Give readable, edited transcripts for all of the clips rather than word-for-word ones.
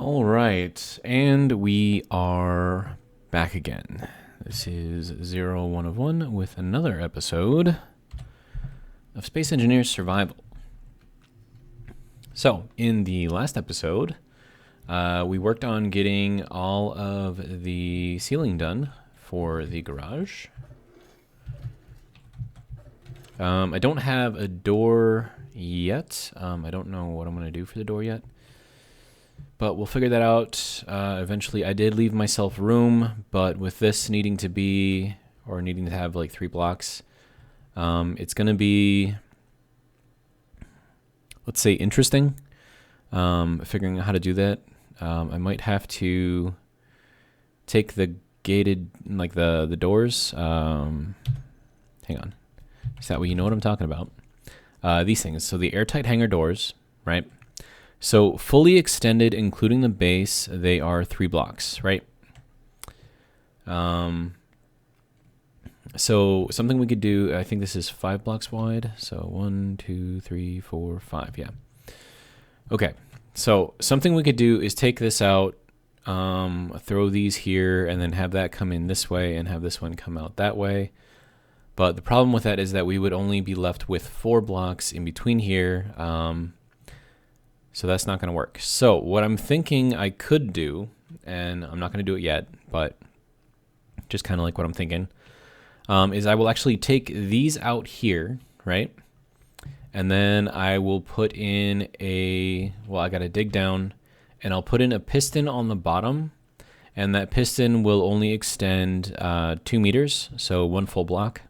All right, and we are back again. This is 01 of 1 with another episode of Space Engineers Survival. So, in the last episode, we worked on getting all of the ceiling done for the garage. I don't have a door yet. I don't know what I'm going to do for the door yet. But we'll figure that out eventually. I did leave myself room, but with this needing to be, or needing to have like 3 blocks, it's going to be, let's say, interesting. Figuring out how to do that. I might have to take the gated, like the doors. Hang on. Is that way you know what I'm talking about? These things. So the airtight hangar doors, right? So fully extended, including the base, they are 3 blocks, right? So something we could do, I think this is 5 blocks wide. So 1, 2, 3, 4, 5, yeah. Okay, so something we could do is take this out, throw these here, and then have that come in this way and have this one come out that way. But the problem with that is that we would only be left with 4 blocks in between here. So that's not going to work. So what I'm thinking I could do, and I'm not going to do it yet, but just kind of like what I'm thinking, is I will actually take these out here, right? And then I will put in I got to dig down, and I'll put in a piston on the bottom, and that piston will only extend 2 meters, so 1 full block.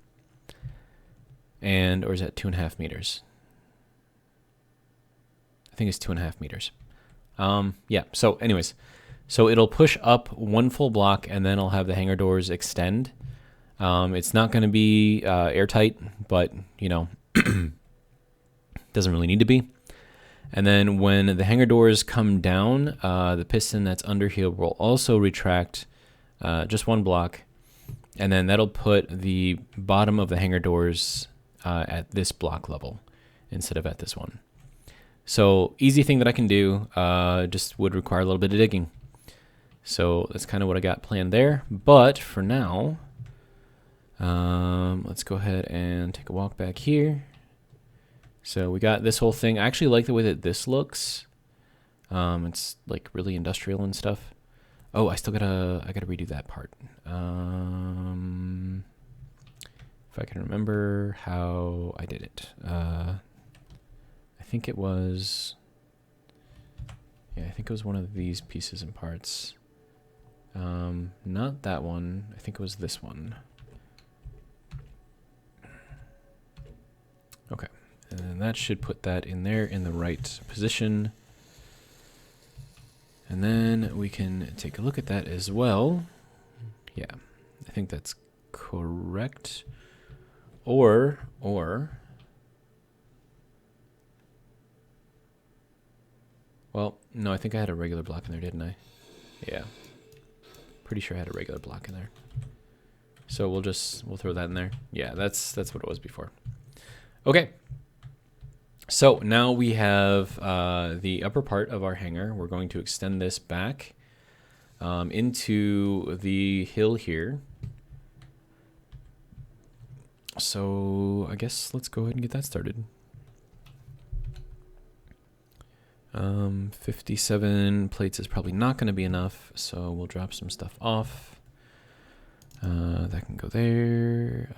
Or is that 2.5 meters? I think it's 2.5 meters. Yeah, so anyways, so it'll push up 1 full block, and then I'll have the hangar doors extend. It's not going to be airtight, but, doesn't really need to be. And then when the hangar doors come down, the piston that's under here will also retract just 1 block, and then that'll put the bottom of the hangar doors at this block level instead of at this one. So easy thing that I can do, just would require a little bit of digging. So that's kind of what I got planned there. But for now, let's go ahead and take a walk back here. So we got this whole thing. I actually like the way that this looks. It's like really industrial and stuff. Oh, I gotta redo that part. If I can remember how I did it. I think it was one of these pieces and parts. Not that one. I think it was this one. Okay. And that should put that in there in the right position. And then we can take a look at that as well. Yeah, I think that's correct. Or well, no, I think I had a regular block in there, didn't I? Yeah. Pretty sure I had a regular block in there. So we'll throw that in there. Yeah, that's what it was before. Okay. So now we have the upper part of our hangar. We're going to extend this back into the hill here. So I guess let's go ahead and get that started. 57 plates is probably not going to be enough, so we'll drop some stuff off. That can go there.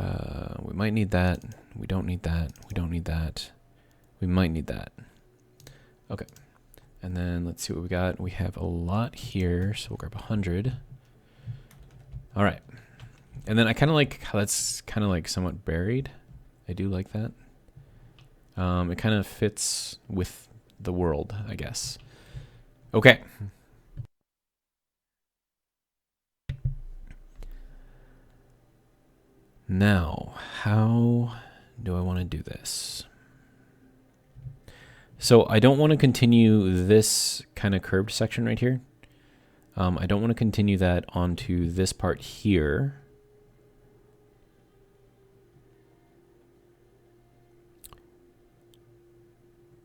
We might need that. We don't need that. We don't need that. We might need that. Okay. And then let's see what we got. We have a lot here, so we'll grab 100. All right. And then I kind of like how that's kind of like somewhat buried. I do like that. It kind of fits with the world, I guess. Okay. Now, how do I want to do this? So I don't want to continue this kind of curved section right here. I don't want to continue that onto this part here.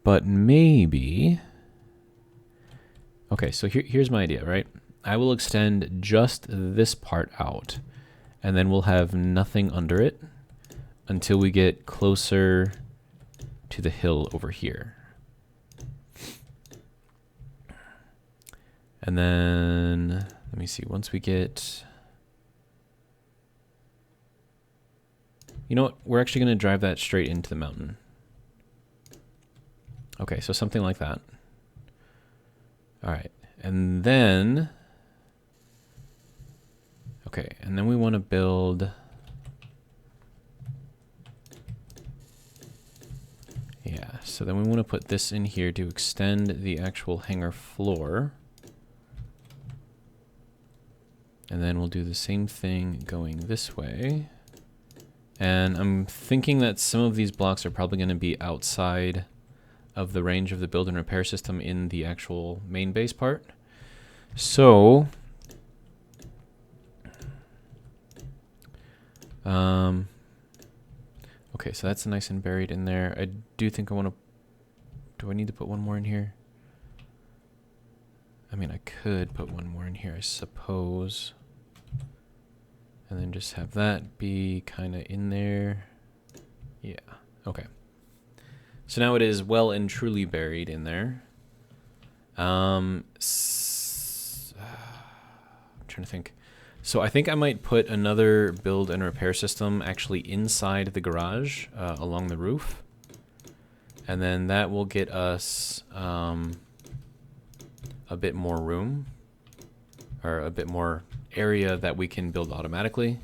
But maybe Okay, so here's my idea, right? I will extend just this part out, and then we'll have nothing under it until we get closer to the hill over here. And then, let me see, once we get... You know what? We're actually going to drive that straight into the mountain. Okay, so something like that. All right, and then... Okay, and then we want to build... Yeah, so then we want to put this in here to extend the actual hangar floor. And then we'll do the same thing going this way. And I'm thinking that some of these blocks are probably going to be outside of the range of the build and repair system in the actual main base part. So, okay, so that's nice and buried in there. I do think I want to, do I need to put one more in here? I mean, I could put one more in here, I suppose. And then just have that be kind of in there. Yeah, okay. So now it is well and truly buried in there. I'm trying to think. So I think I might put another build and repair system actually inside the garage along the roof. And then that will get us a bit more room, or a bit more area that we can build automatically.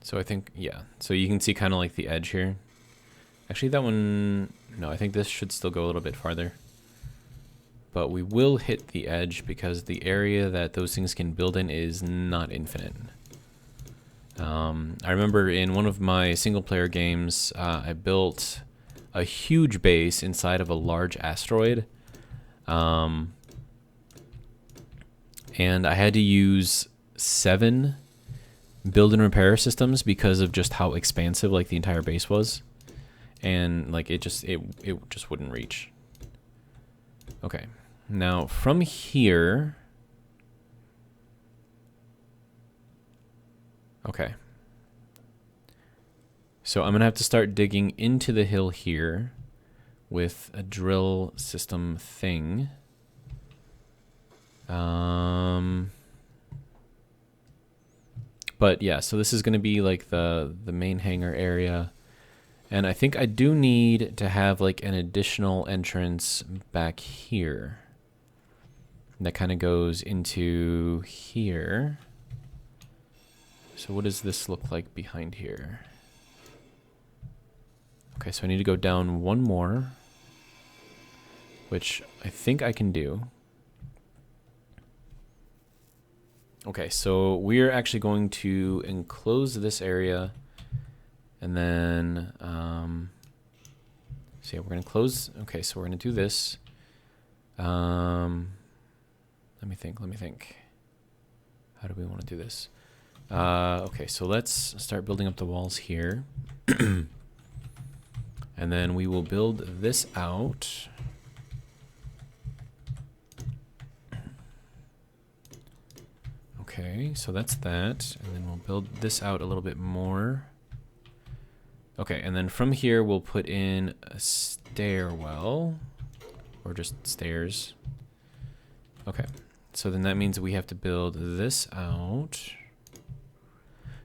So I think, yeah, so you can see kind of like the edge here. Actually that one, no, I think this should still go a little bit farther. But we will hit the edge because the area that those things can build in is not infinite. I remember in one of my single player games, I built a huge base inside of a large asteroid. And I had to use 7 build and repair systems because of just how expansive like the entire base was. And like it just wouldn't reach. Okay. Now from here, okay. So I'm gonna have to start digging into the hill here with a drill system thing. But yeah, so this is gonna be like the main hangar area. And I think I do need to have like an additional entrance back here. That kind of goes into here. So what does this look like behind here? Okay, so I need to go down one more, which I think I can do. Okay, so we're actually going to enclose this area. And then, so yeah, we're going to close. Okay, so we're going to do this. Let me think. How do we want to do this? Okay, so let's start building up the walls here. And then we will build this out. Okay, so that's that. And then we'll build this out a little bit more. Okay, and then from here we'll put in a stairwell, or just stairs. Okay, so then that means we have to build this out.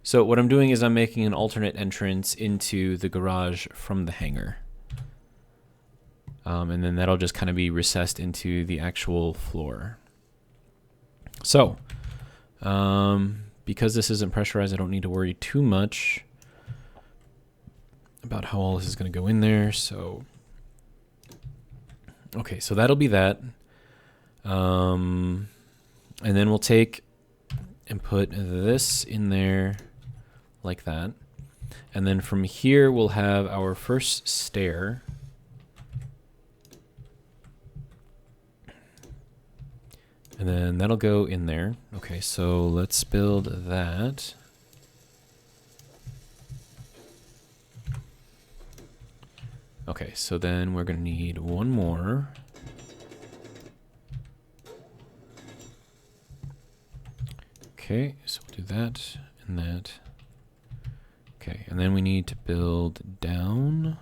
So what I'm doing is I'm making an alternate entrance into the garage from the hangar. And then that'll just kind of be recessed into the actual floor. So, because this isn't pressurized, I don't need to worry too much about how all this is going to go in there. So, okay, so that'll be that. And then we'll take and put this in there like that. And then from here, we'll have our first stair. And then that'll go in there. Okay, so let's build that. Okay, so then we're going to need one more. Okay, so we'll do that and that. Okay, and then we need to build down.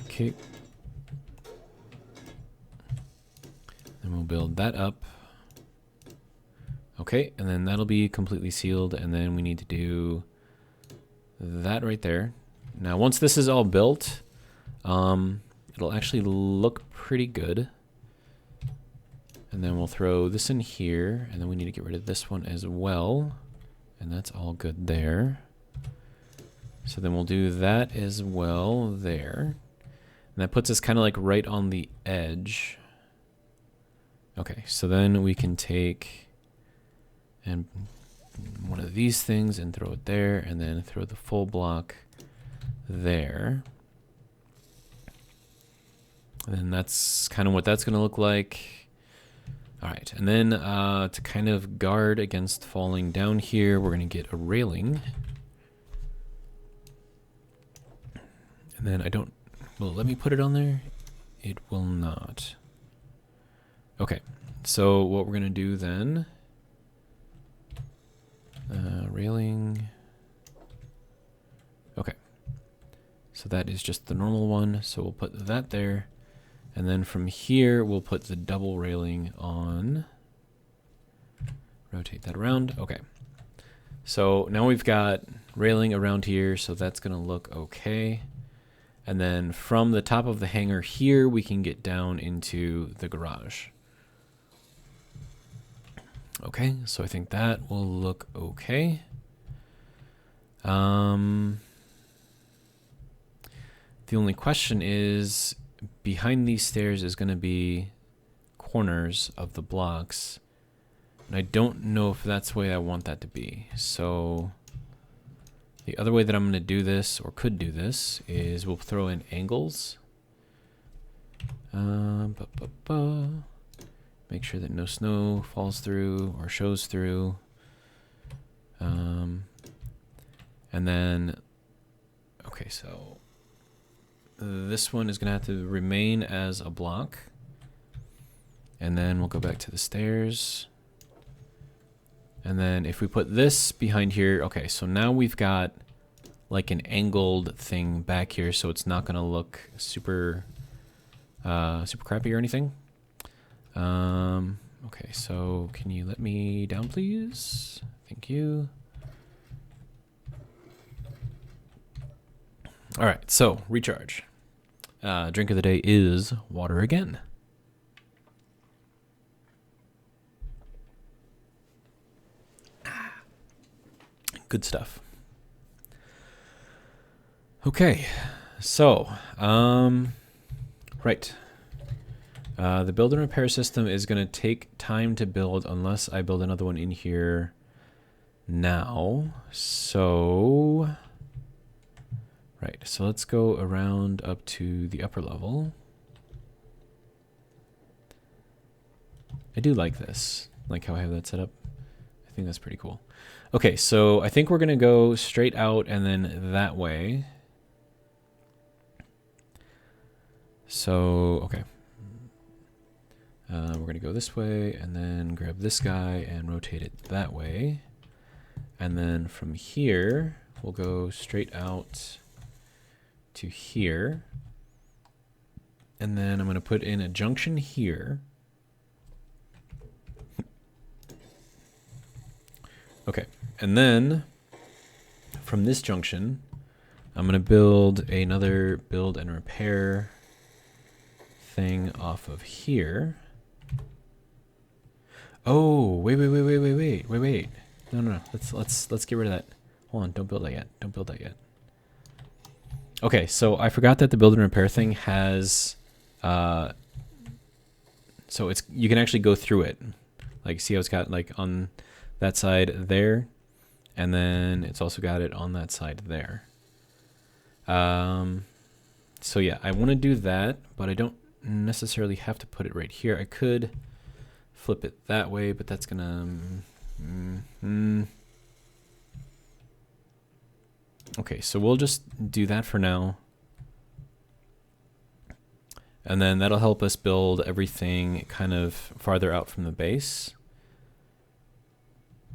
Okay. Then we'll build that up. Okay, and then that'll be completely sealed, and then we need to do that right there. Now, once this is all built, it'll actually look pretty good. And then we'll throw this in here, and then we need to get rid of this one as well. And that's all good there. So then we'll do that as well there. And that puts us kind of like right on the edge. Okay, so then we can take and one of these things and throw it there, and then throw the full block there. And then that's kind of what that's going to look like. All right, and then to kind of guard against falling down here, we're going to get a railing. And then will it let me put it on there? It will not. Okay, so what we're going to do then, railing. Okay, so that is just the normal one, so we'll put that there. And then from here, we'll put the double railing on. Rotate that around. Okay. So now we've got railing around here, so that's going to look okay. And then from the top of the hangar here, we can get down into the garage. Okay, so I think that will look okay. The only question is, behind these stairs is going to be corners of the blocks. And I don't know if that's the way I want that to be. So the other way that I'm going to do this, or could do this, is we'll throw in angles. Make sure that no snow falls through or shows through. And then, okay, so this one is going to have to remain as a block. And then we'll go back to the stairs. And then if we put this behind here, okay, so now we've got like an angled thing back here, so it's not going to look super, super crappy or anything. Okay, so can you let me down, please? Thank you. All right, so recharge. Drink of the day is water again. Good stuff. Okay, so, right. The build and repair system is going to take time to build unless I build another one in here now. So, right, so let's go around up to the upper level. I do like this, like how I have that set up. I think that's pretty cool. Okay, so I think we're going to go straight out and then that way. So, okay. We're going to go this way and then grab this guy and rotate it that way. And then from here, we'll go straight out to here. And then I'm going to put in a junction here. Okay, and then from this junction, I'm going to build another build and repair thing off of here. Oh, wait. No. Let's get rid of that. Hold on, don't build that yet. Don't build that yet. Okay, so I forgot that the build and repair thing has so it's, you can actually go through it. Like, see how it's got like on that side there, and then it's also got it on that side there. So yeah, I want to do that, but I don't necessarily have to put it right here. I could flip it that way, but that's gonna Okay, so we'll just do that for now. And then that'll help us build everything kind of farther out from the base.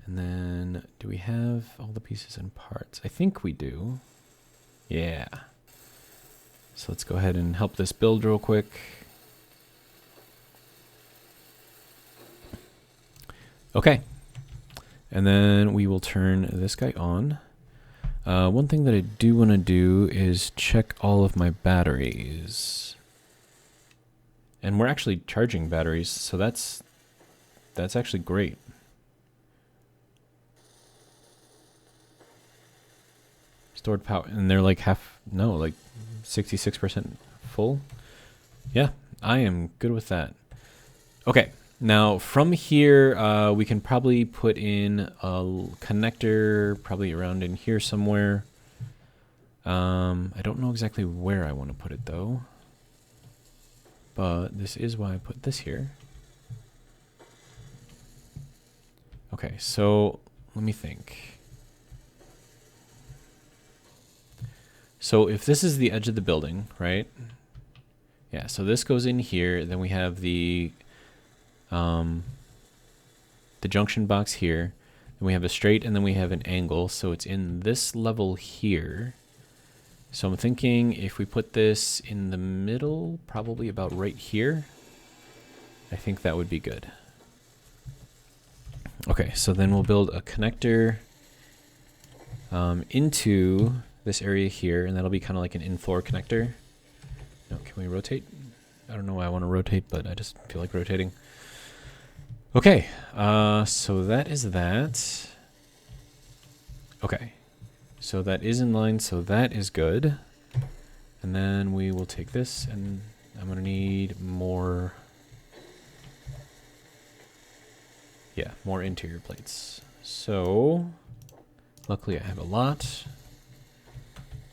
And then, do we have all the pieces and parts? I think we do. Yeah. So let's go ahead and help this build real quick. Okay. And then we will turn this guy on. One thing that I do want to do is check all of my batteries. And we're actually charging batteries, so that's actually great. Stored power, and they're like like 66% full. Yeah, I am good with that. Okay, now from here, we can probably put in a connector, probably around in here somewhere. I don't know exactly where I want to put it though. But this is why I put this here. Okay, so let me think. So if this is the edge of the building, right? Yeah, so this goes in here, then we have the junction box here, then we have a straight, and then we have an angle, so it's in this level here. So I'm thinking if we put this in the middle, probably about right here, I think that would be good. Okay, so then we'll build a connector into this area here, and that'll be kind of like an in-floor connector. No, can we rotate? I don't know why I want to rotate, but I just feel like rotating. Okay, so that is that. Okay. So that is in line, so that is good. And then we will take this, and I'm going to need more, yeah, more interior plates. So, luckily I have a lot.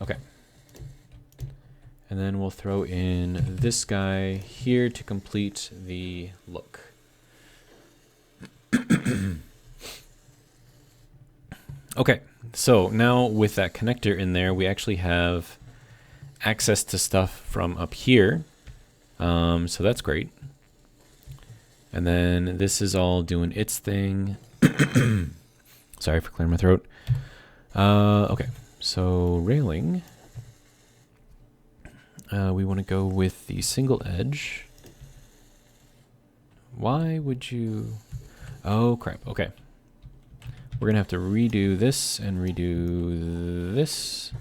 Okay. And then we'll throw in this guy here to complete the look. Okay. So now with that connector in there, we actually have access to stuff from up here. So that's great. And then this is all doing its thing. Sorry for clearing my throat. Okay, so railing. We want to go with the single edge. Why would you... Oh, crap. Okay. We're going to have to redo this and redo this.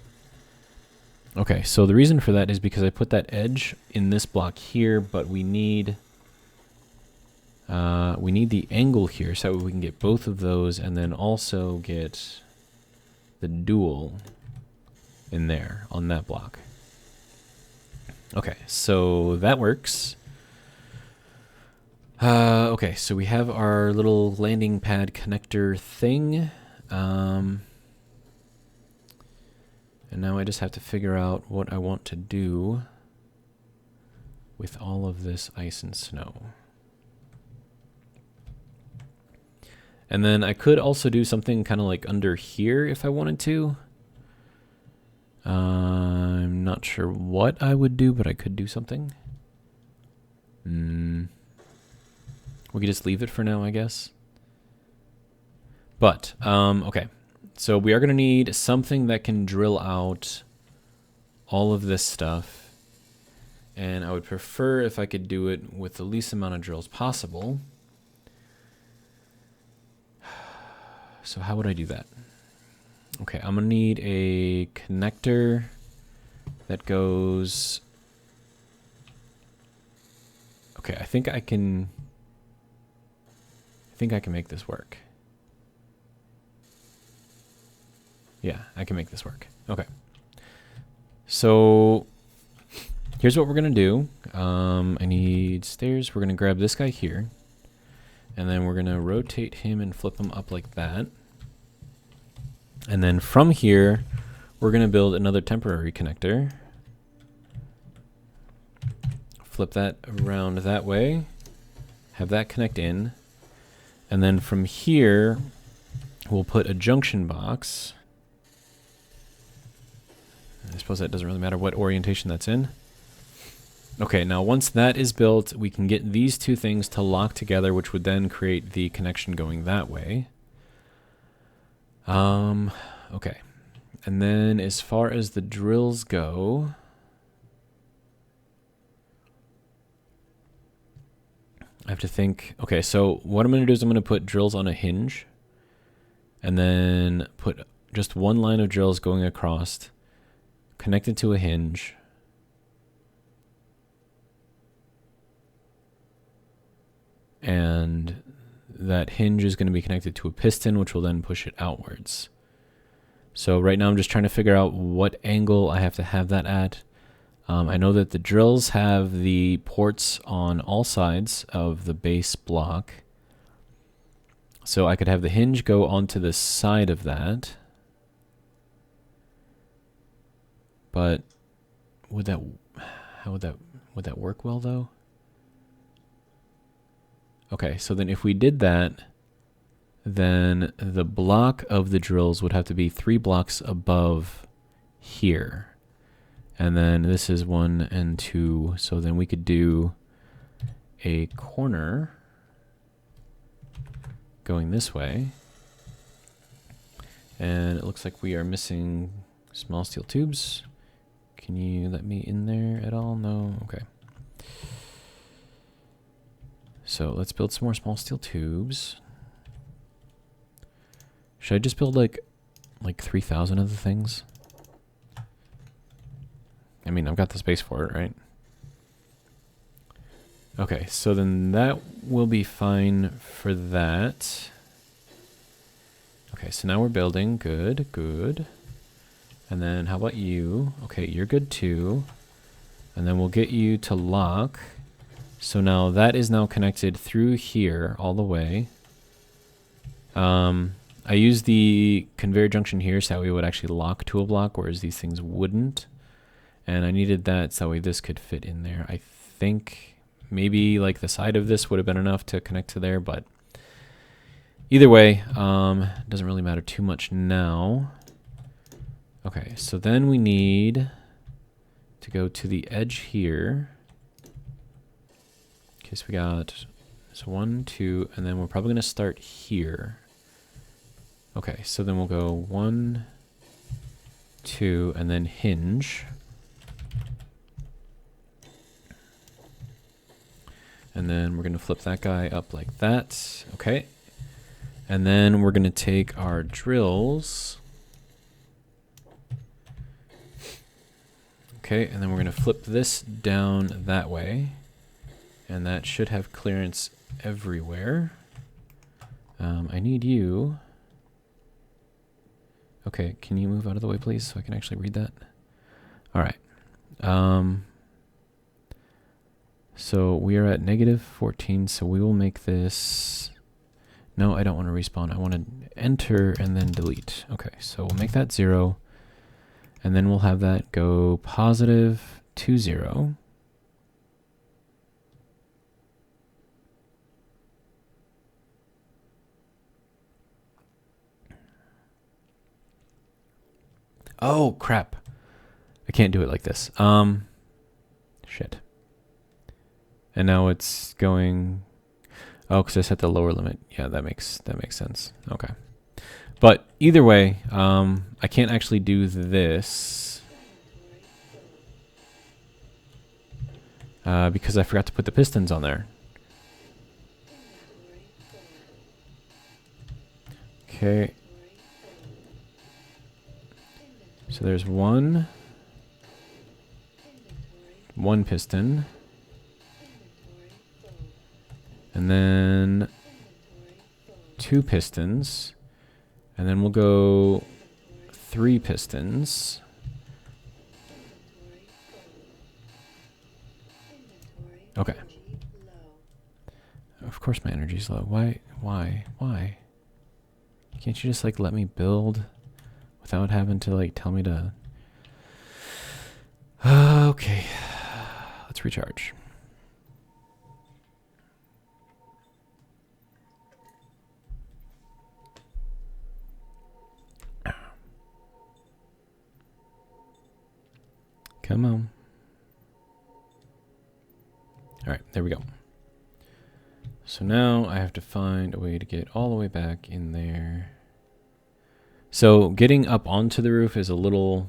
Okay, so the reason for that is because I put that edge in this block here, but we need the angle here so we can get both of those and then also get the dual in there on that block. Okay, so that works. Okay, so we have our little landing pad connector thing. And now I just have to figure out what I want to do with all of this ice and snow. And then I could also do something kind of like under here if I wanted to. I'm not sure what I would do, but I could do something. We could just leave it for now, I guess. But, okay. So we are going to need something that can drill out all of this stuff. And I would prefer if I could do it with the least amount of drills possible. So how would I do that? Okay, I'm going to need a connector that goes... Okay, I think I can make this work. Yeah, I can make this work. Okay. So here's what we're going to do. I need stairs. We're going to grab this guy here. And then we're going to rotate him and flip him up like that. And then from here, we're going to build another temporary connector. Flip that around that way. Have that connect in. And then from here, we'll put a junction box. suppose that doesn't really matter what orientation that's in. Okay, now once that is built, we can get these two things to lock together, which would then create the connection going that way. Okay. And then as far as the drills go, I have to think. Okay, so what I'm going to do is I'm going to put drills on a hinge and then put just one line of drills going across, connected to a hinge. And that hinge is going to be connected to a piston, which will then push it outwards. So right now I'm just trying to figure out what angle I have to have that at. I know that the drills have the ports on all sides of the base block. So I could have the hinge go onto the side of that. But would that work well though? Okay, so then if we did that, then the block of the drills would have to be 3 blocks above here. And then this is 1 and 2. So then we could do a corner going this way. And it looks like we are missing small steel tubes. Can you let me in there at all? No? Okay. So let's build some more small steel tubes. Should I just build like 3,000 of the things? I mean, I've got the space for it, right? Okay, so then that will be fine for that. Okay, so now we're building. Good, good. And then how about you? Okay, you're good too. And then we'll get you to lock. So now that is now connected through here all the way. I used the conveyor junction here so that we would actually lock to a block, whereas these things wouldn't. And I needed that so that way this could fit in there. I think maybe like the side of this would have been enough to connect to there, but either way, doesn't really matter too much now. Okay, so then we need to go to the edge here. Okay, so we got so 1, 2, and then we're probably going to start here. Okay, so then we'll go 1, 2, and then hinge. And then we're going to flip that guy up like that. Okay. And then we're going to take our drills. Okay, and then we're going to flip this down that way. And that should have clearance everywhere. I need you. Okay, can you move out of the way, please, so I can actually read that? All right. So we are at -14, so we will make this... No, I don't want to respawn. I want to enter and then delete. Okay, so we'll make that 0. And then we'll have that go positive to 0. Oh, crap. I can't do it like this. Shit. And now it's going... Oh, because I set the lower limit. Yeah, that makes sense. Okay. But either way, I can't actually do this. Because I forgot to put the pistons on there. Okay. So there's one piston. And then 2 pistons. And then we'll go 3 pistons. Okay. Of course my energy's low. Why? Can't you just like let me build without having to like tell me to... Okay. Let's recharge. Come on. All right, there we go. So now I have to find a way to get all the way back in there. So getting up onto the roof is a little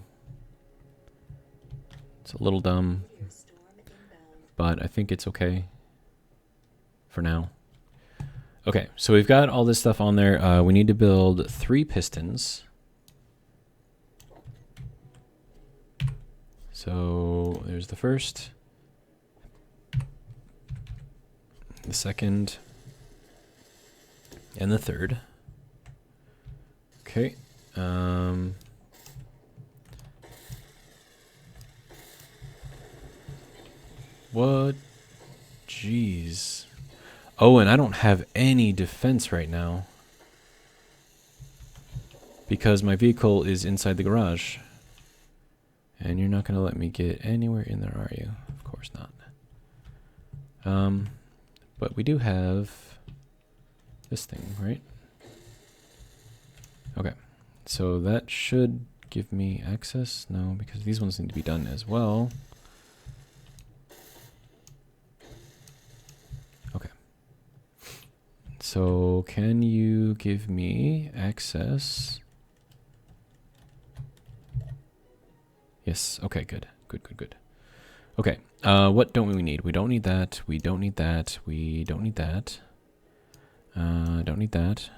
dumb, but I think it's okay for now. Okay, so we've got all this stuff on there. We need to build 3 pistons. So there's the first, the second, and the third. Okay. What? Jeez. Oh, and I don't have any defense right now because my vehicle is inside the garage. And you're not going to let me get anywhere in there, are you? Of course not. But we do have this thing, right? Okay. So that should give me access. No, because these ones need to be done as well. Okay. So can you give me access? Yes. Okay, good. Good. Okay. What don't we need? We don't need that. We don't need that. We don't need that. Don't need that.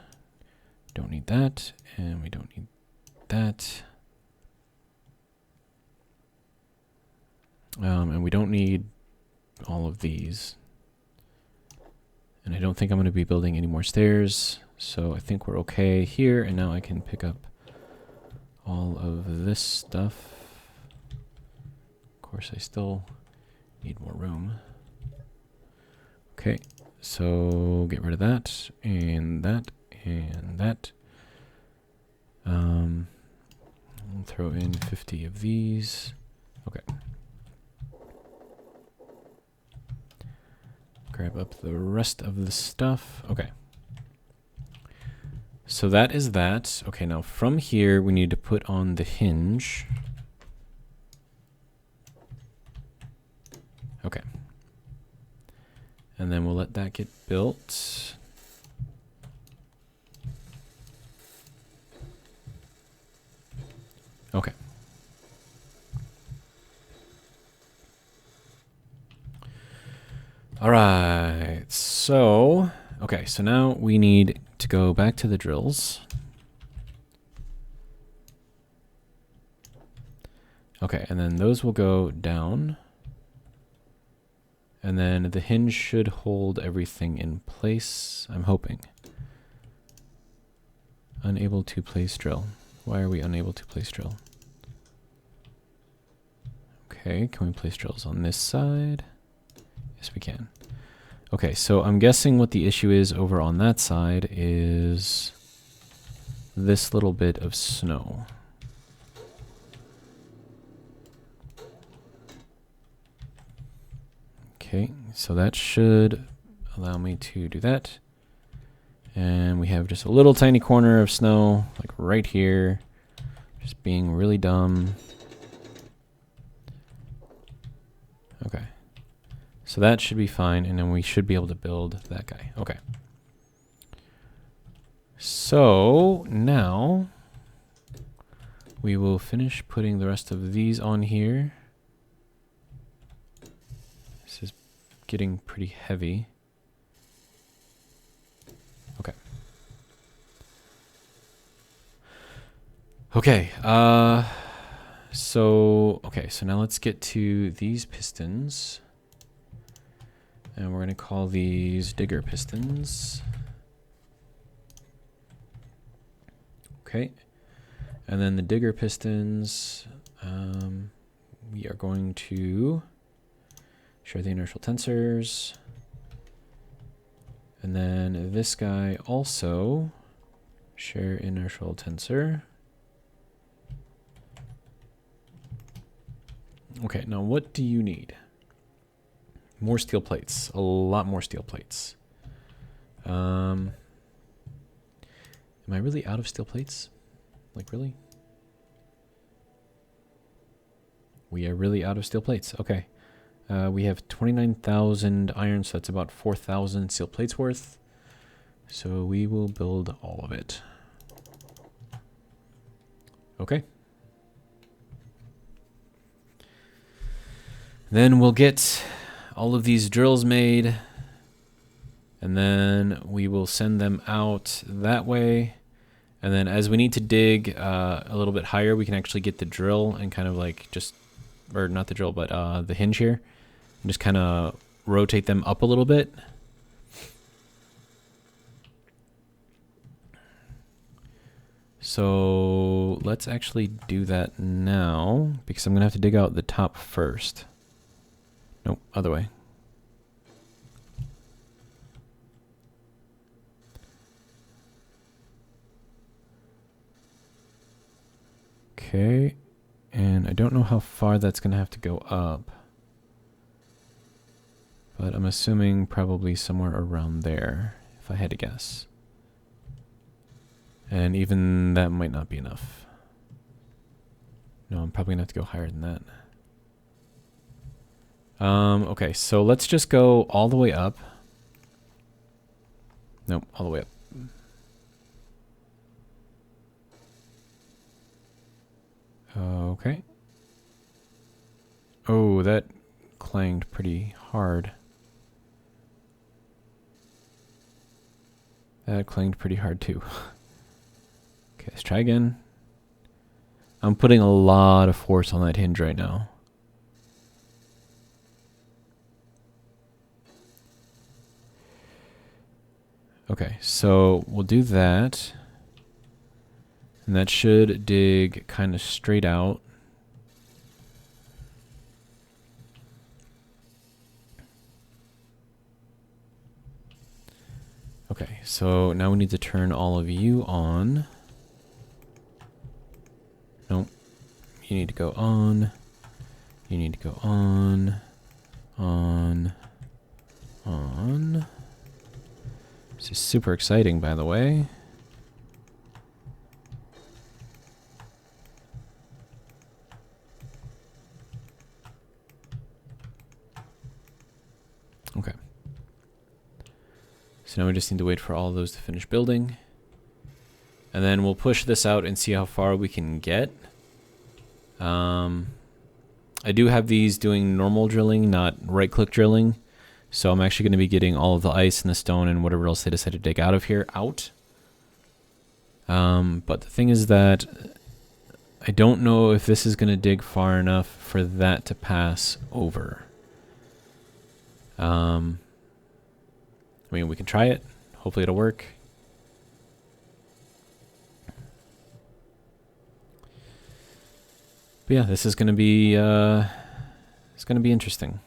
Don't need that. And we don't need that. And we don't need all of these. And I don't think I'm going to be building any more stairs. So I think we're okay here. And now I can pick up all of this stuff. Of course, I still need more room. Okay, so get rid of that, and that, and that. I'll throw in 50 of these. Okay. Grab up the rest of the stuff. Okay. So that is that. Okay, now from here, we need to put on the hinge. Okay. And then we'll let that get built. Okay. All right. So, okay, so now we need to go back to the drills. Okay, and then those will go down. And then the hinge should hold everything in place, I'm hoping. Unable to place drill. Why are we unable to place drill? Okay, can we place drills on this side? Yes, we can. Okay, so I'm guessing what the issue is over on that side is this little bit of snow. Okay, so that should allow me to do that. And we have just a little tiny corner of snow, like right here, just being really dumb. Okay, so that should be fine, and then we should be able to build that guy. Okay. So now we will finish putting the rest of these on here. This is getting pretty heavy. Okay. Okay, so now let's get to these pistons. And we're going to call these digger pistons. Okay. And then the digger pistons, we are going to share the inertial tensors. And then this guy also share inertial tensor. Okay, now what do you need? More steel plates, a lot more steel plates. Am I really out of steel plates? Like, really? we are really out of steel plates. Okay. We have 29,000 iron, so that's about 4,000 steel plates worth. So we will build all of it. Okay. Then we'll get all of these drills made, and then we will send them out that way. And then as we need to dig a little bit higher, we can actually get the drill and kind of like just, or not the drill, but the hinge here, and just kind of rotate them up a little bit. So let's actually do that now, because I'm going to have to dig out the top first. Nope, other way. Okay, and I don't know how far that's going to have to go up, but I'm assuming probably somewhere around there, if I had to guess. And even that might not be enough. No, I'm probably going to have to go higher than that. Okay, so let's just go all the way up. Nope, all the way up. Okay. Oh, that clanged pretty hard. That clanged pretty hard too. Okay, let's try again. I'm putting a lot of force on that hinge right now. Okay, so we'll do that. And that should dig kind of straight out. Okay, so now we need to turn all of you on. Nope. You need to go on. You need to go on. On. This is super exciting, by the way. Okay. So now we just need to wait for all of those to finish building. And then we'll push this out and see how far we can get. I do have these doing normal drilling, not right-click drilling. So I'm actually going to be getting all of the ice and the stone and whatever else they decide to dig out of here out. But the thing is that I don't know if this is going to dig far enough for that to pass over. I mean, we can try it. Hopefully it'll work. But yeah, this is going to be it's going to be interesting.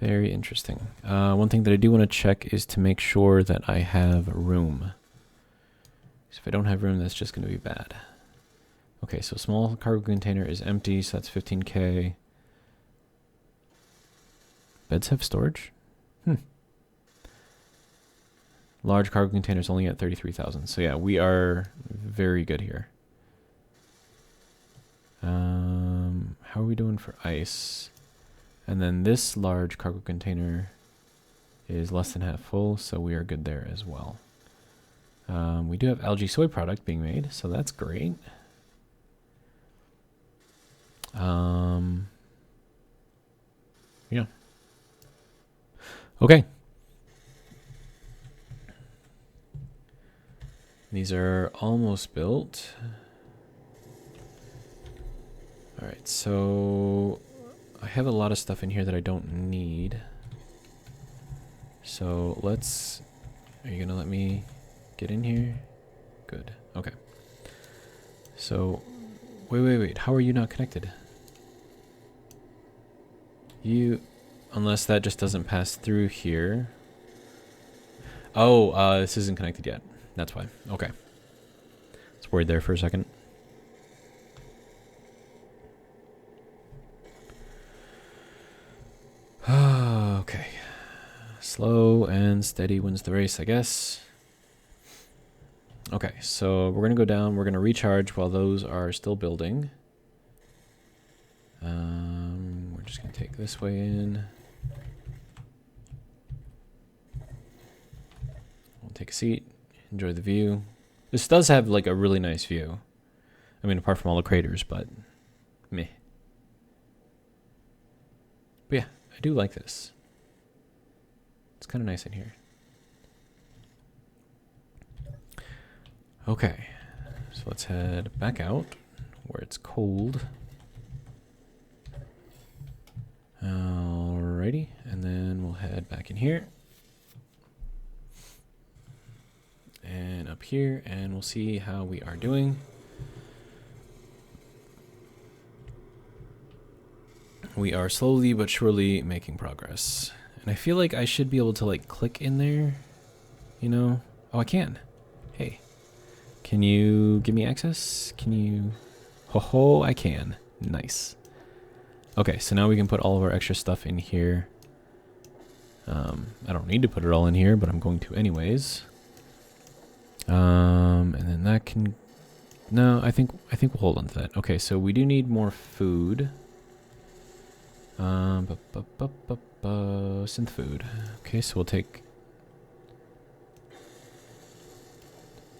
Very interesting. One thing that I do want to check is to make sure that I have room. So if I don't have room, that's just going to be bad. Okay, so small cargo container is empty, so that's 15K. Beds have storage? Large cargo containers only at 33,000. So yeah, we are very good here. How are we doing for ice? And then this large cargo container is less than half full, so we are good there as well. We do have algae soy product being made, so that's great. Yeah. Okay. These are almost built. All right, so I have a lot of stuff in here that I don't need. So let's, are you gonna let me get in here? Good, okay. So, wait, how are you not connected? Unless that just doesn't pass through here. Oh, this isn't connected yet. That's why, okay. I was worried there for a second. Okay. Slow and steady wins the race, I guess. Okay, so we're going to go down. We're going to recharge while those are still building. just gonna take this way in. We'll take a seat, enjoy the view. This does have like a really nice view. I mean, apart from all the craters, but meh. But yeah, I do like this. It's kind of nice in here. Okay, so let's head back out where it's cold. Alrighty, and then we'll head back in here. And up here, and we'll see how we are doing. We are slowly but surely making progress. And I feel like I should be able to like click in there, you know? Oh, I can. Hey, can you give me access? Can you? Ho, I can. Nice. Okay, so now we can put all of our extra stuff in here. I don't need to put it all in here, but I'm going to anyways. And then that can, no, I think we'll hold on to that. Okay, so we do need more food. Synth food. Okay, so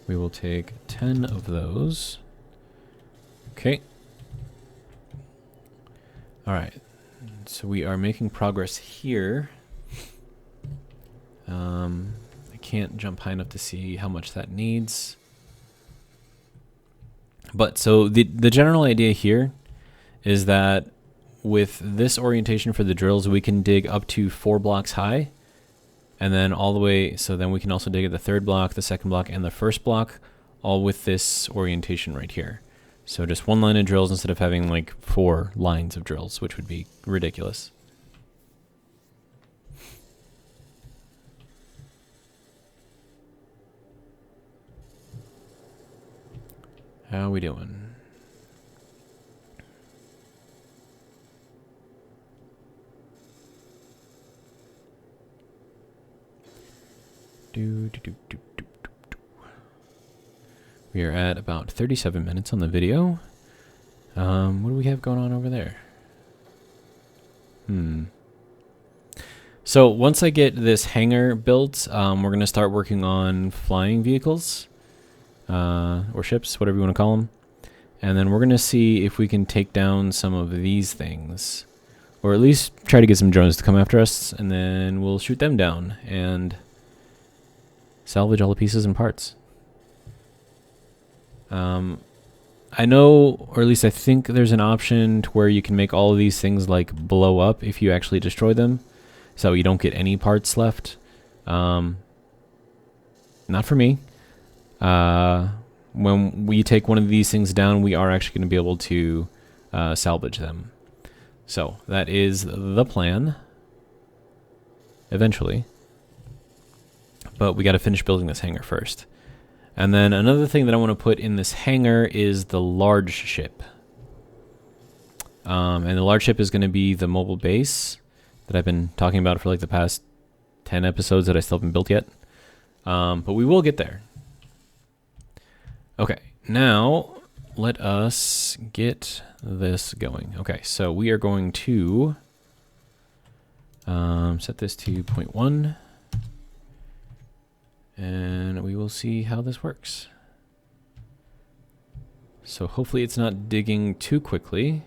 we will take 10 of those. Okay. All right. So we are making progress here. I can't jump high enough to see how much that needs. But so the general idea here is that with this orientation for the drills, we can dig up to 4 blocks high, and then all the way, so then we can also dig at the 3rd block, the 2nd block, and the 1st block, all with this orientation right here. So just 1 line of drills instead of having like 4 lines of drills, which would be ridiculous. How we doing? We are at about 37 minutes on the video. What do we have going on over there? So once I get this hangar built, we're going to start working on flying vehicles. Or ships, whatever you want to call them. And then we're going to see if we can take down some of these things. Or at least try to get some drones to come after us, and then we'll shoot them down and salvage all the pieces and parts. I know, or at least I think there's an option to where you can make all of these things like blow up if you actually destroy them, so you don't get any parts left. Not for me. When we take one of these things down, we are actually going to be able to salvage them. So that is the plan. Eventually. But we got to finish building this hangar first. And then another thing that I want to put in this hangar is the large ship. And the large ship is going to be the mobile base that I've been talking about for like the past 10 episodes that I still haven't built yet. But we will get there. Okay, now let us get this going. Okay, so we are going to set this to 0.1. And we will see how this works. So hopefully it's not digging too quickly.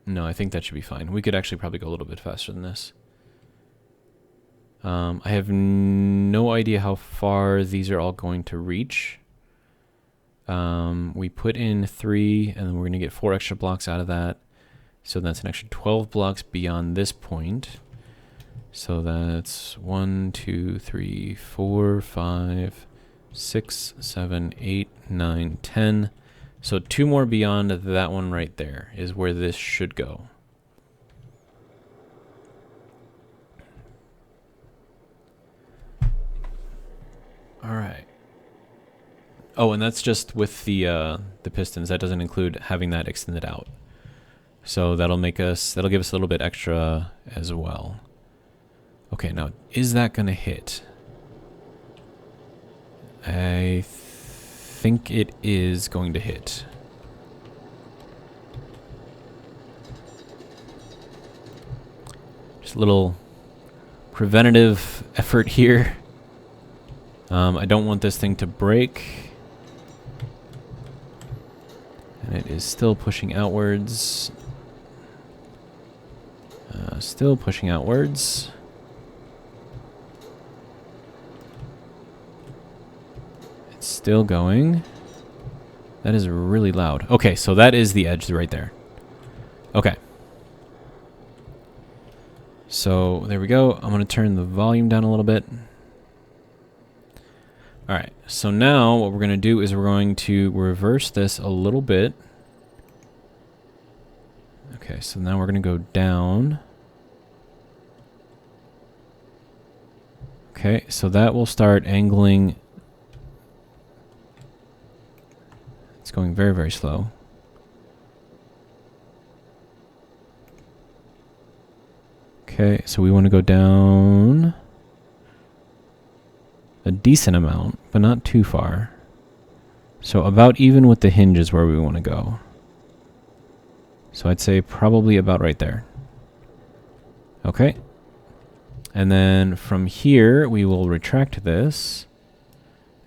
No, I think that should be fine. We could actually probably go a little bit faster than this. I have no idea how far these are all going to reach. We put in 3, and then we're going to get 4 extra blocks out of that. So that's an extra 12 blocks beyond this point. So that's 1, 2, 3, 4, 5, 6, 7, 8, 9, 10. So 2 more beyond that one right there is where this should go. All right. Oh, and that's just with the pistons. That doesn't include having that extended out. So that'll give us a little bit extra as well. Okay, now is that gonna hit? I think it is going to hit. Just a little preventative effort here. I don't want this thing to break. And it is still pushing outwards. Still pushing outwards. It's still going. That is really loud. Okay, so that is the edge right there. Okay. So there we go. I'm going to turn the volume down a little bit. Alright, so now what we're going to do is we're going to reverse this a little bit. Okay, so now we're going to go down. Okay, so that will start angling. It's going very, very slow. Okay, so we want to go down a decent amount, but not too far. So about even with the hinge is where we want to go. So I'd say probably about right there. Okay. And then from here, we will retract this.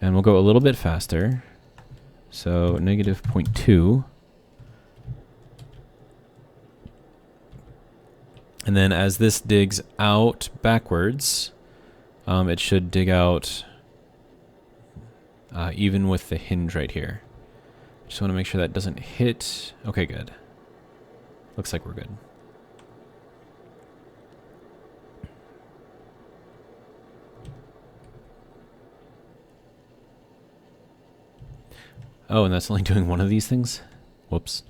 And we'll go a little bit faster. So negative 0.2. And then as this digs out backwards, it should dig out even with the hinge right here. Just want to make sure that doesn't hit. Okay, good. Looks like we're good. Oh, and that's only doing one of these things? Whoops.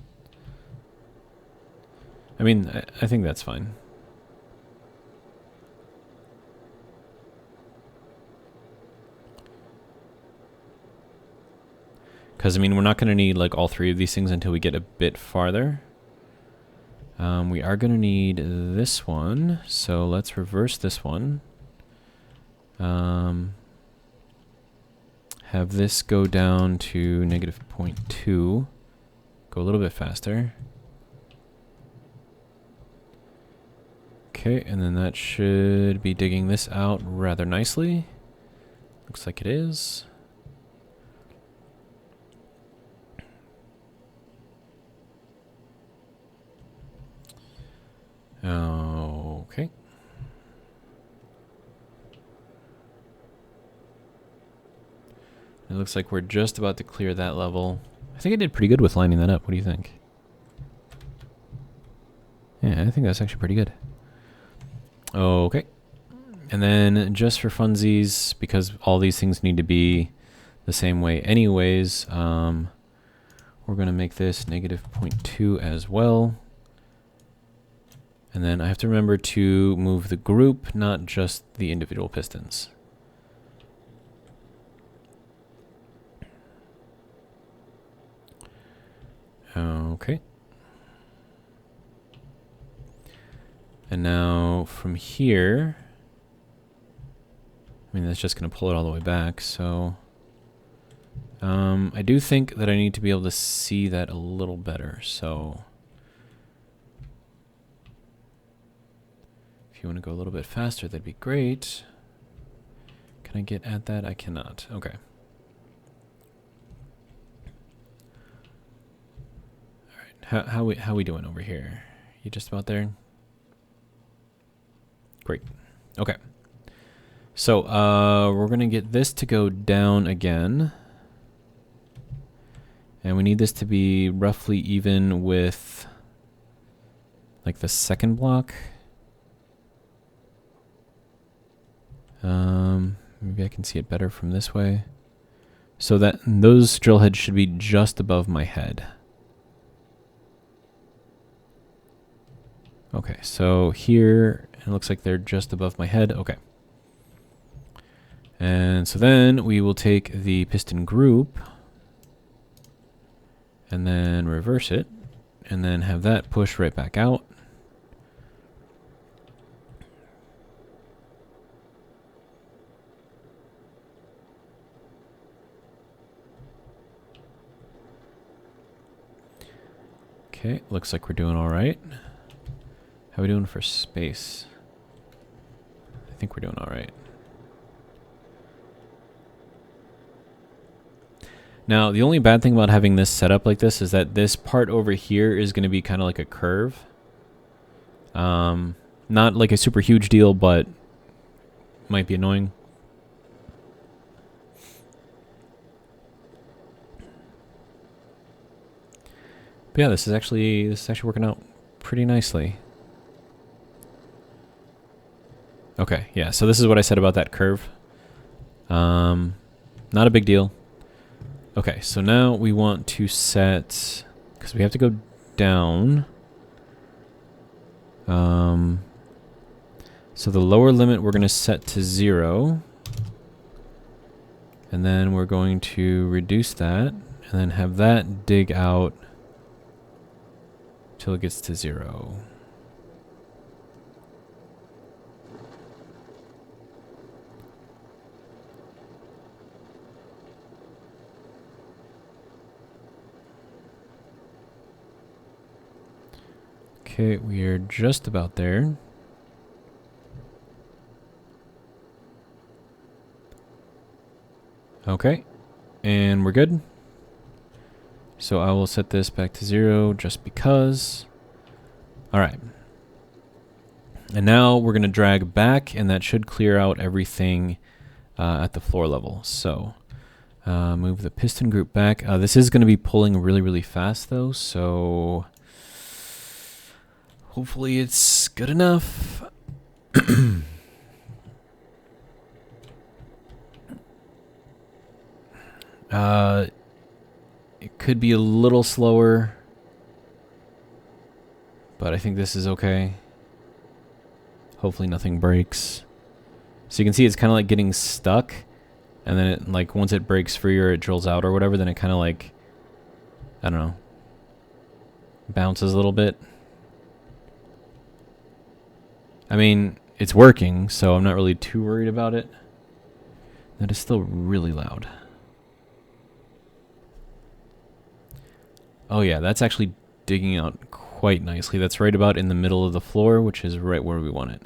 I mean, I think that's fine. Because, I mean, we're not going to need, like, all three of these things until we get a bit farther. We are going to need this one, so let's reverse this one. Have this go down to negative 0.2. Go a little bit faster. Okay, and then that should be digging this out rather nicely. Looks like it is. Okay. It looks like we're just about to clear that level. I think I did pretty good with lining that up. What do you think? Yeah, I think that's actually pretty good. Okay. And then just for funsies, because all these things need to be the same way anyways, we're going to make this negative 0.2 as well. And then I have to remember to move the group, not just the individual pistons. Okay. And now from here, I mean, that's just going to pull it all the way back, so I do think that I need to be able to see that a little better, so if you want to go a little bit faster, that'd be great. Can I get at that? I cannot. Okay. All right. How we doing over here? You just about there? Great. Okay. So we're gonna get this to go down again, and we need this to be roughly even with like the second block. Maybe I can see it better from this way. So that those drill heads should be just above my head. Okay, so here it looks like they're just above my head. Okay. And so then we will take the piston group and then reverse it and then have that push right back out. Okay, looks like we're doing all right. How are we doing for space? I think we're doing all right. Now, the only bad thing about having this set up like this is that this part over here is going to be kind of like a curve. Not like a super huge deal, but might be annoying. But yeah, this is actually working out pretty nicely. Okay, yeah, so this is what I said about that curve. Not a big deal. Okay, so now we want to set, because we have to go down. So the lower limit we're going to set to 0. And then we're going to reduce that, and then have that dig out till it gets to 0. Okay, we are just about there. Okay, and we're good. So I will set this back to 0 just because. All right. And now we're going to drag back, and that should clear out everything at the floor level. So move the piston group back. This is going to be pulling really, really fast, though, so hopefully it's good enough. It could be a little slower, but I think this is okay. Hopefully nothing breaks. So you can see it's kind of like getting stuck, and then it, like, once it breaks free or it drills out or whatever, then it kind of like, I don't know, bounces a little bit. I mean, it's working, so I'm not really too worried about it. That is still really loud. Oh yeah, that's actually digging out quite nicely. That's right about in the middle of the floor, which is right where we want it.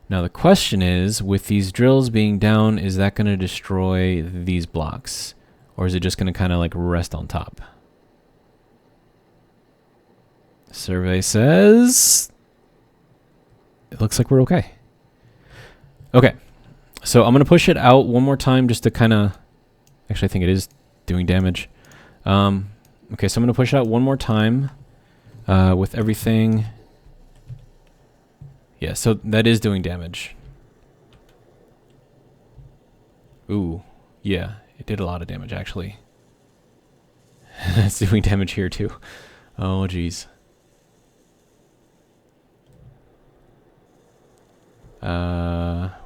Now the question is, with these drills being down, is that going to destroy these blocks? Or is it just going to kind of like rest on top? Survey says it looks like we're okay. Okay, so I'm going to push it out one more time just to kind of, actually I think it is doing damage. Okay, so I'm going to push it out one more time with everything. Yeah, so that is doing damage. Ooh, yeah, it did a lot of damage, actually. It's doing damage here, too. Oh, jeez.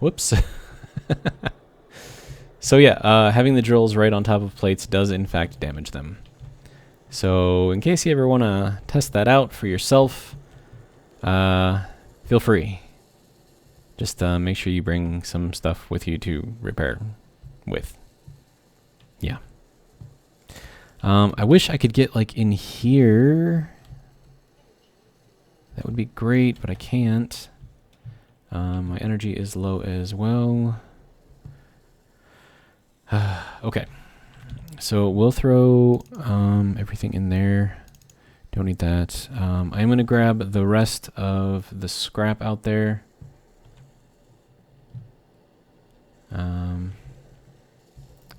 Whoops. So yeah, having the drills right on top of plates does, in fact, damage them. So in case you ever want to test that out for yourself, feel free. Just make sure you bring some stuff with you to repair with. Yeah. I wish I could get like in here. That would be great, but I can't. My energy is low as well. Okay. So we'll throw everything in there. Don't need that. I'm going to grab the rest of the scrap out there.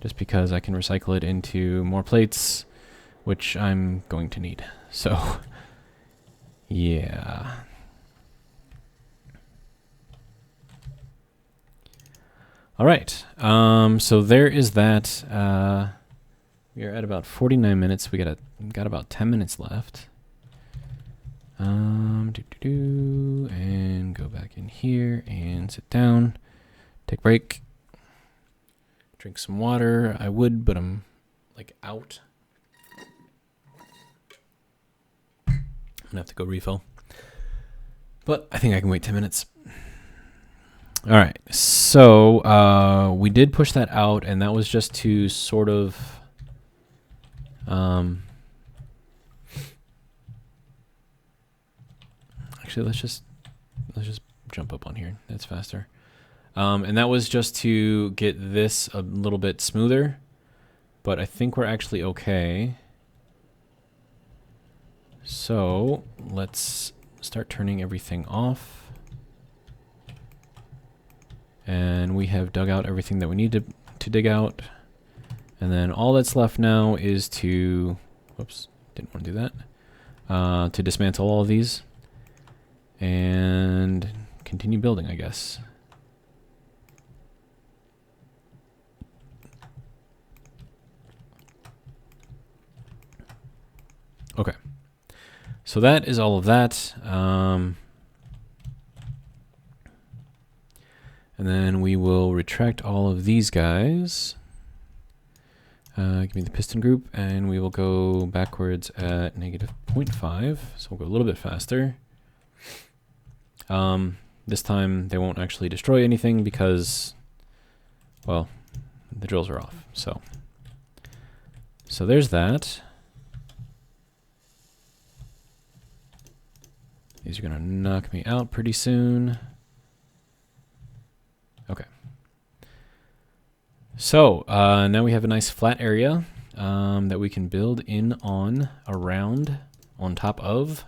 Just because I can recycle it into more plates, which I'm going to need. So, yeah. All right. So there is that. We are at about 49 minutes. We got about 10 minutes left. And go back in here and sit down. Take a break. Drink some water. I would, but I'm like out. I'm gonna have to go refill. But I think I can wait 10 minutes. All right. So we did push that out, and that was just to sort of Actually, let's just jump up on here. That's faster. And that was just to get this a little bit smoother, but I think we're actually okay. So let's start turning everything off. And we have dug out everything that we need to dig out. And then all that's left now is to, whoops, didn't want to do that, to dismantle all of these and continue building, I guess. Okay, so that is all of that. And then we will retract all of these guys. Give me the piston group, and we will go backwards at -0.5, so we'll go a little bit faster. This time they won't actually destroy anything because, well, the drills are off. So there's that. These are gonna knock me out pretty soon. Okay. So now we have a nice flat area that we can build in on, around, on top of.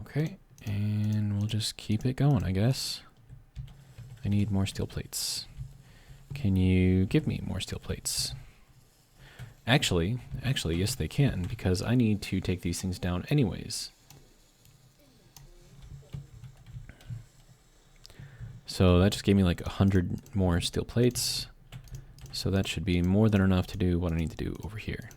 Okay, and we'll just keep it going, I guess. I need more steel plates. Can you give me more steel plates? Actually, yes they can, because I need to take these things down anyways. So that just gave me like 100 more steel plates. So that should be more than enough to do what I need to do over here.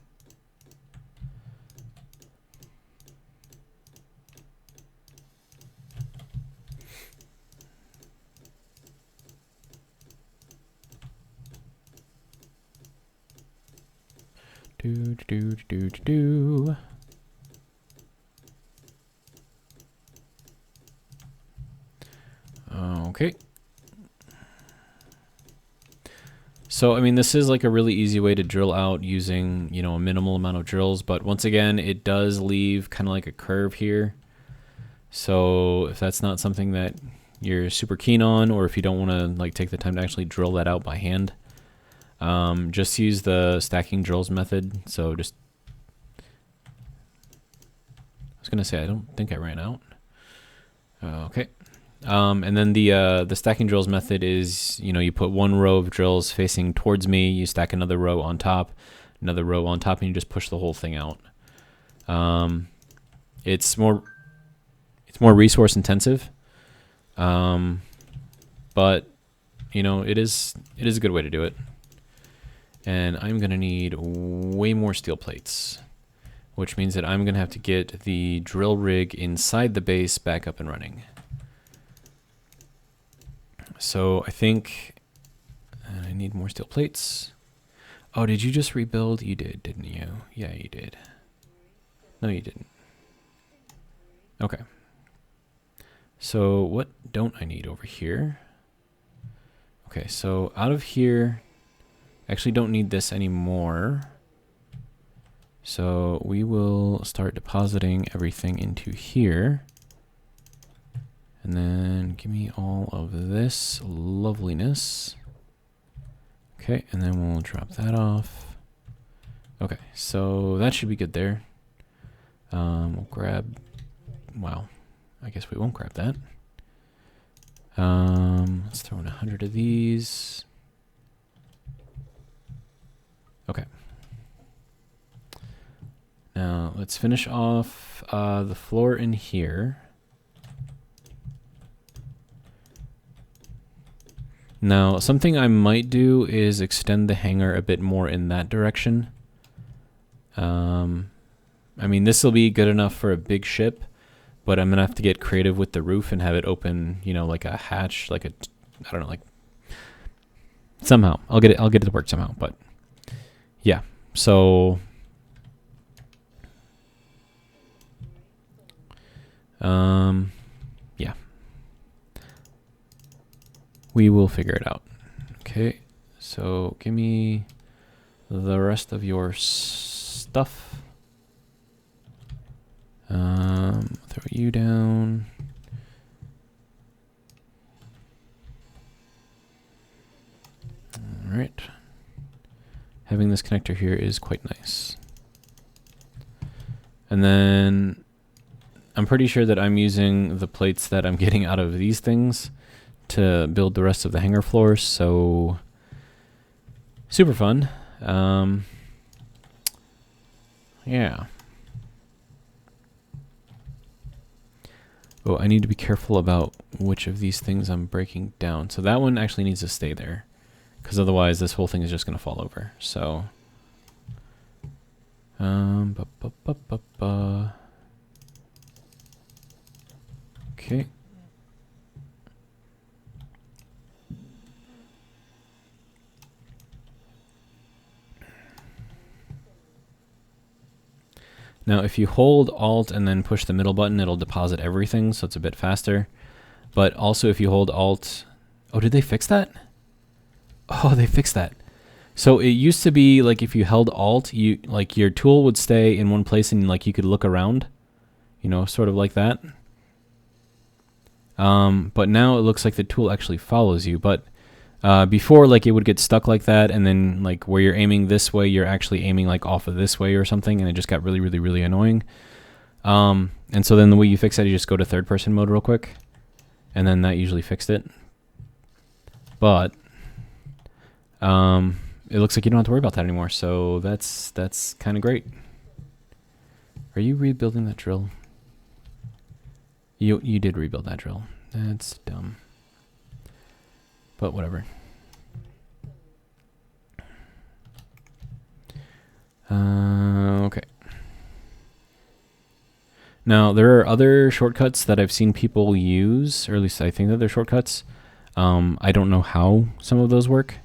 Do. Okay. So, I mean, this is like a really easy way to drill out using, you know, a minimal amount of drills, but once again, it does leave kind of like a curve here. So if that's not something that you're super keen on, or if you don't want to like take the time to actually drill that out by hand, just use the stacking drills method. So just, I was gonna say, I don't think I ran out. Okay. And then the stacking drills method is, you know, you put one row of drills facing towards me, you stack another row on top, and you just push the whole thing out. It's more resource intensive, but you know, it is a good way to do it. And I'm gonna need way more steel plates, which means that I'm gonna have to get the drill rig inside the base back up and running. So I think I need more steel plates. Oh, did you just rebuild? You did, didn't you? Yeah, you did. No, you didn't. Okay. So what don't I need over here? Okay, so out of here, I actually don't need this anymore. So we will start depositing everything into here. And then give me all of this loveliness. Okay, and then we'll drop that off. Okay, so that should be good there. We'll grab, wow, I guess we won't grab that. Let's throw in 100 of these. Okay. Now let's finish off the floor in here. Now, something I might do is extend the hangar a bit more in that direction. I mean, this will be good enough for a big ship, but I'm gonna have to get creative with the roof and have it open, you know, like a hatch, like a, I don't know, like somehow I'll get it to work somehow. But yeah, so yeah. We will figure it out. Okay, so give me the rest of your stuff. Throw you down. All right. Having this connector here is quite nice. And then I'm pretty sure that I'm using the plates that I'm getting out of these things to build the rest of the hangar floors, so super fun. Yeah. Oh, I need to be careful about which of these things I'm breaking down. So that one actually needs to stay there, because otherwise this whole thing is just going to fall over. So, okay. Now, if you hold Alt and then push the middle button, it'll deposit everything, so it's a bit faster. But also, if you hold Alt... Oh, did they fix that? Oh, they fixed that. So it used to be like if you held Alt, like your tool would stay in one place and like you could look around, you know, sort of like that. But now it looks like the tool actually follows you. But before, like, it would get stuck like that, and then like where you're aiming this way, you're actually aiming like off of this way or something, and it just got really, really, really annoying. And so then the way you fix that, you just go to third-person mode real quick, and then that usually fixed it. But it looks like you don't have to worry about that anymore, so that's kind of great. Are you rebuilding that drill? You did rebuild that drill. That's dumb. But whatever. Okay. Now, there are other shortcuts that I've seen people use, or at least I think that they're shortcuts. I don't know how some of those work.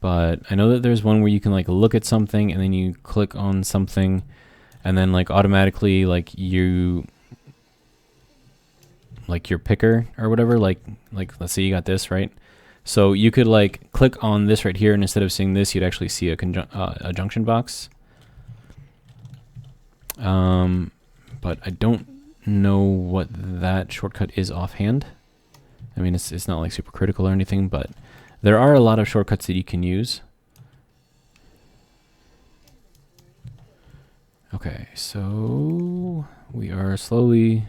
But I know that there's one where you can like look at something and then you click on something and then like automatically like your picker or whatever, like let's say you got this, right? So you could like click on this right here, and instead of seeing this, you'd actually see a junction box. But I don't know what that shortcut is offhand. I mean, it's not like super critical or anything, but there are a lot of shortcuts that you can use. Okay, so we are slowly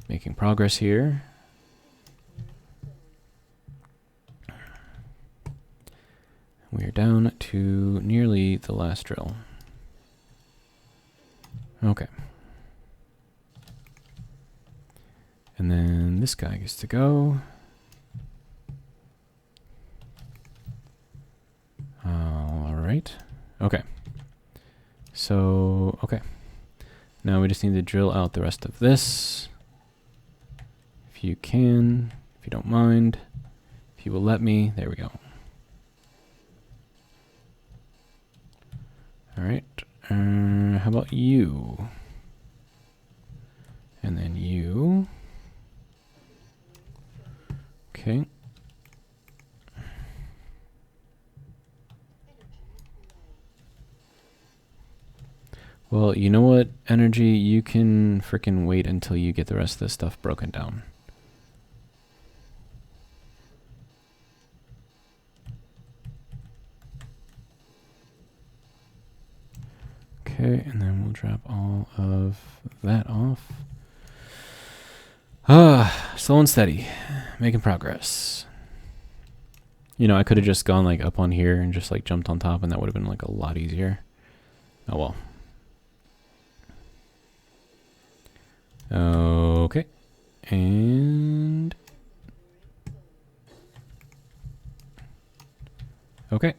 making progress here. We are down to nearly the last drill. Okay. And then this guy gets to go. All right. Okay. So, okay. Now we just need to drill out the rest of this. If you can, if you don't mind, if you will let me, there we go. All right. How about you? And then you. Okay. Well, you know what, Energy? You can frickin' wait until you get the rest of this stuff broken down. Okay, and then we'll drop all of that off. Slow and steady, making progress. You know, I could have just gone like up on here and just like jumped on top, and that would have been like a lot easier. Oh well. Okay, and okay.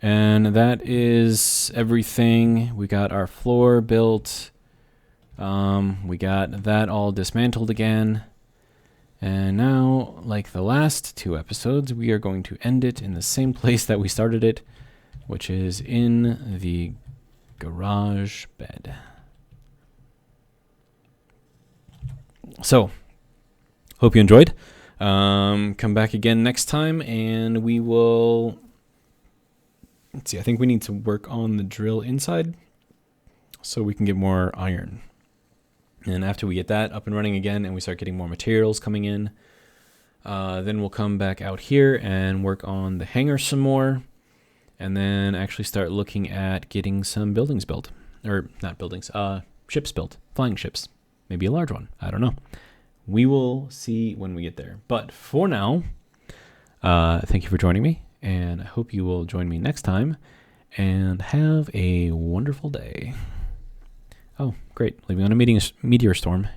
And that is everything. We got our floor built. We got that all dismantled again. And now, like the last two episodes, we are going to end it in the same place that we started it, which is in the garage bed. So, hope you enjoyed. Come back again next time, and we will let's see, I think we need to work on the drill inside so we can get more iron. And after we get that up and running again and we start getting more materials coming in, then we'll come back out here and work on the hangar some more, and then actually start looking at getting some buildings built. Or not buildings, ships built, flying ships. Maybe a large one, I don't know. We will see when we get there. But for now, thank you for joining me, and I hope you will join me next time, and have a wonderful day. Oh, great. Leaving on a meteor storm.